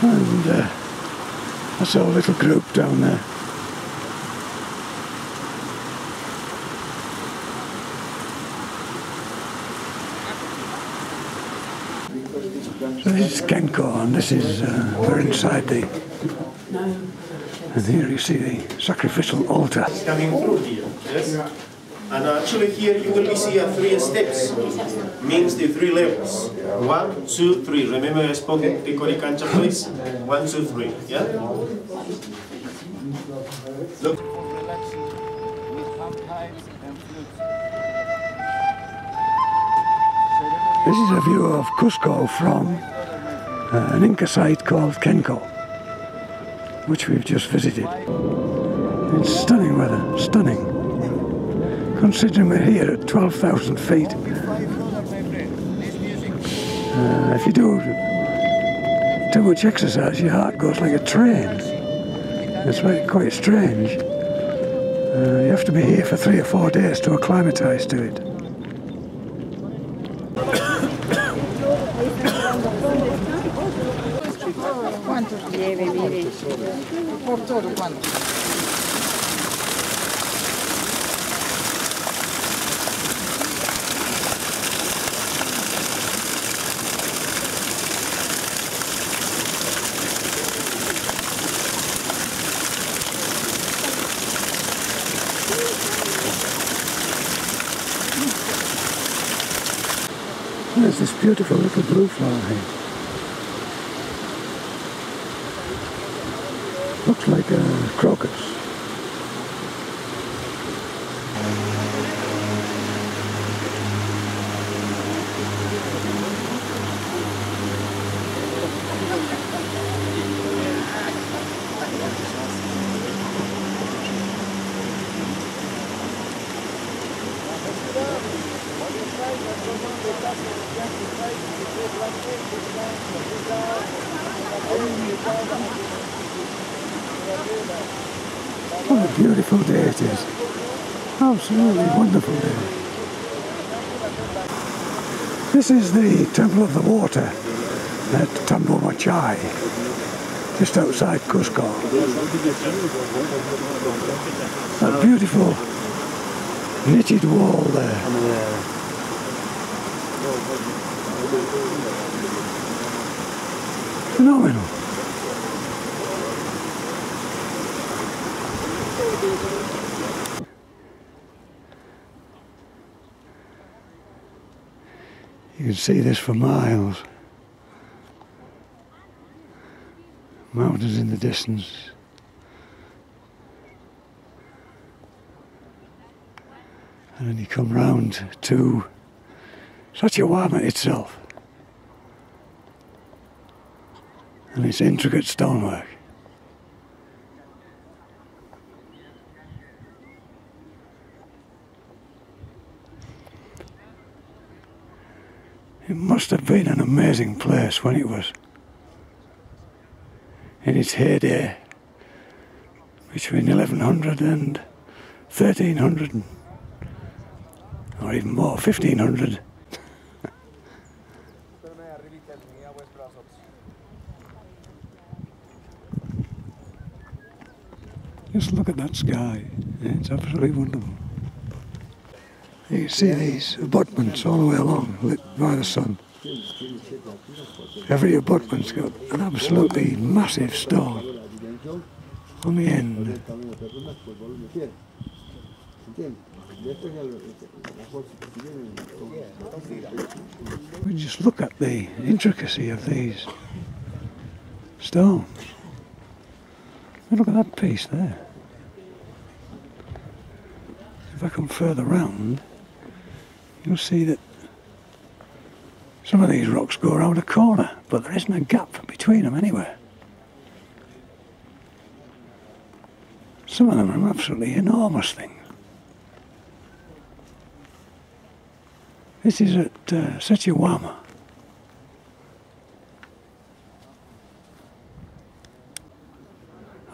And that's our little group down there. So this is Quenco, and this is, we're inside the, and here you see the sacrificial altar. It's coming through here, yes? And actually here you will see 3 steps, means the 3 levels. 1, 2, 3. Remember I spoke at the Korikancha place? 1, 2, 3, yeah? Look. This is a view of Cusco from an Inca site called Quenco, which we've just visited. It's stunning weather, stunning. Considering we're here at 12,000 feet. If you do too much exercise, your heart goes like a train. It's quite strange. You have to be here for 3 or 4 days to acclimatise to it. ¿Cuántos lleve, mire? Por todo, ¿cuántos? There's this beautiful little blue flower here. Looks like a crocus. What a beautiful day it is. Absolutely wonderful day. This is the Temple of the Water at Tambomachay, just outside Cusco. That beautiful knitted wall there. Phenomenal. You can see this for miles. Mountains in the distance. And then you come round to Sacsayhuaman itself. And its intricate stonework. It must have been an amazing place when it was in its heyday, between 1100 and 1300, or even more, 1500. Just look at that sky, it's absolutely wonderful. You can see these abutments all the way along, lit by the sun. Every abutment's got an absolutely massive stone on the end. We just look at the intricacy of these stones. Look at that piece there. If I come further round, you'll see that some of these rocks go around a corner, but there isn't a gap between them anywhere. Some of them are absolutely enormous things. This is at Sacsayhuaman.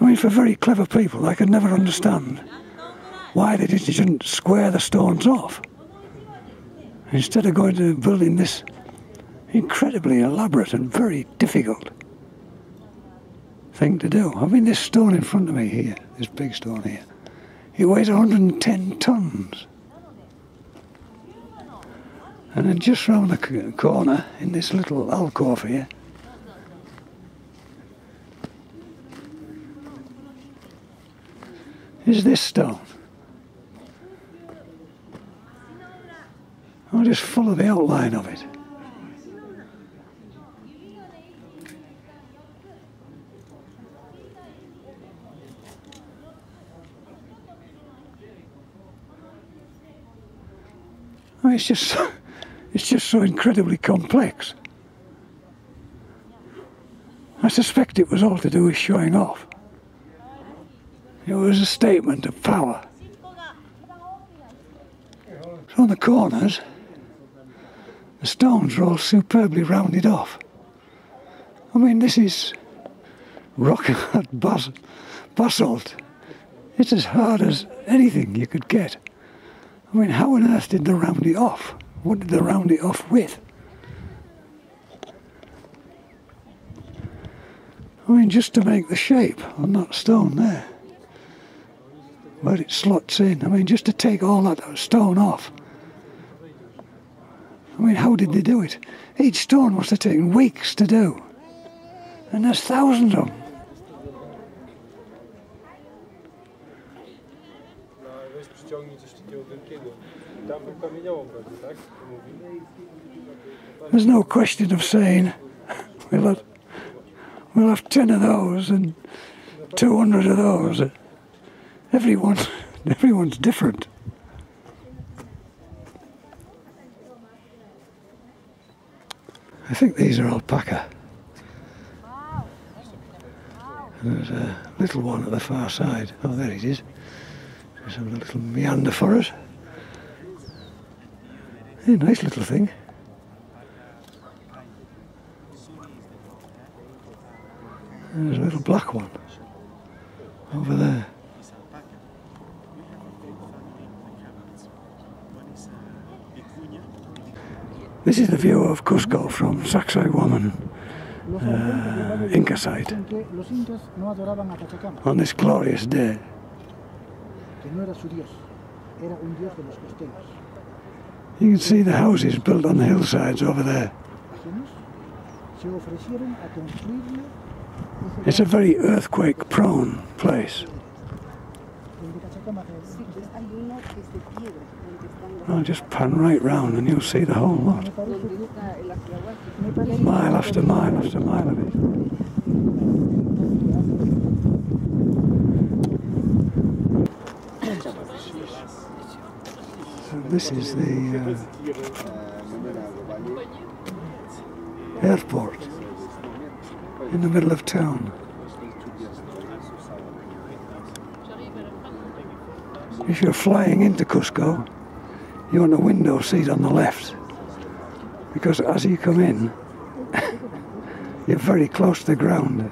I mean, for very clever people, I could never understand why they didn't square the stones off. Instead of going to building this incredibly elaborate and very difficult thing to do. I mean, this stone in front of me here, this big stone here, it weighs 110 tons. And then just round the corner, in this little alcove here, is this stone. I'll just follow the outline of it. I mean, it's just so incredibly complex. I suspect it was all to do with showing off. It was a statement of power. So on the corners, the stones are all superbly rounded off. I mean, this is rock hard basalt. It's as hard as anything you could get. I mean, how on earth did they round it off? What did they round it off with? I mean, just to make the shape on that stone there, where it slots in. I mean, just to take all that stone off. I mean, how did they do it? Each stone must have taken weeks to do. And there's thousands of them. There's no question of saying, we'll have 10 of those and 200 of those. Everyone's different. I think these are alpaca. And there's a little one at the far side. Oh, there it is. There's a little meander for us. Hey, nice little thing. And there's a little black one over there. This is the view of Cusco from Sacsayhuaman, Inca site, on this glorious day. You can see the houses built on the hillsides over there. It's a very earthquake-prone place. I'll just pan right round and you'll see the whole lot. Mile after mile after mile of it. So this is the airport in the middle of town. If you're flying into Cusco, you want a window seat on the left, because as you come in, you're very close to the ground,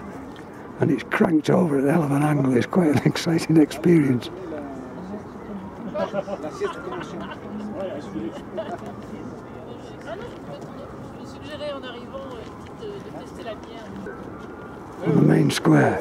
and it's cranked over at a hell of an angle. It's quite an exciting experience. On the main square.